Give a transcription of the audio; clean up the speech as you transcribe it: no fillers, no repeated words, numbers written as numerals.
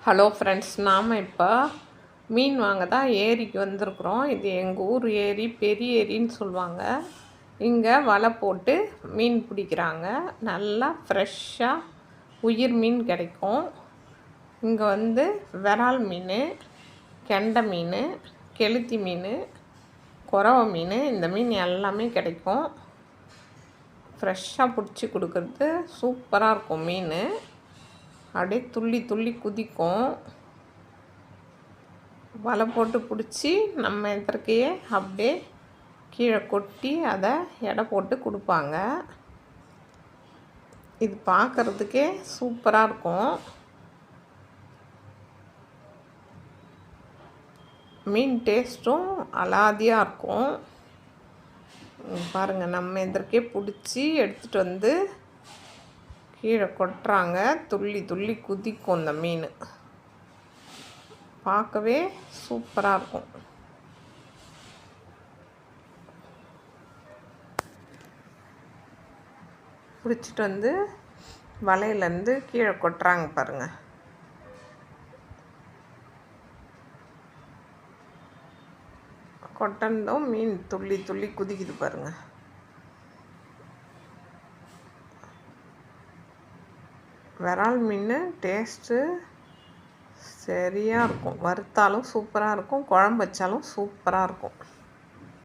Hello friends, நாம் இப்போ மீன் வாங்க தான் ஏரிக்கு வந்திருக்குறோம். இது எங்கள் ஊர் ஏரி, பெரிய ஏரின்னு சொல்லுவாங்க. இங்கே வலை போட்டு மீன் பிடிக்கிறாங்க. நல்லா ஃப்ரெஷ்ஷாக உயிர் மீன் கிடைக்கும். இங்கே விரால் மீன், கெண்டை மீன், கெளுத்தி மீன், குறவை மீன், இந்த மீன் எல்லாமே கிடைக்கும். ஃப்ரெஷ்ஷாக பிடிச்சி கொடுக்குறது சூப்பராக இருக்கும். மீன் அப்படியே துள்ளி துள்ளி குதிக்கும். வலை போட்டு பிடிச்சி நம்ம எதிர்க்கையே அப்படியே கீழே கொட்டி அதை எடை போட்டு கொடுப்பாங்க. இது பார்க்குறதுக்கே சூப்பராக இருக்கும். மீன் டேஸ்ட்டும் அலாதியாக இருக்கும். பாருங்கள், நம்ம எதிர்க்கே பிடிச்சி எடுத்துகிட்டு வந்து கீழே கொட்டுறாங்க. துள்ளி துள்ளி குதிக்கும். இந்த மீன் பார்க்கவே சூப்பராக இருக்கும். பிடிச்சிட்டு வந்து வலையிலேருந்து கீழே கொட்டுறாங்க பாருங்கள். கொட்டந்தும் மீன் துள்ளி துள்ளி குதிக்குது பாருங்கள். விரால் மீன் டேஸ்ட்டு சரியாக இருக்கும். வறுத்தாலும் சூப்பராக இருக்கும், குழம்பு வச்சாலும் சூப்பராக இருக்கும்.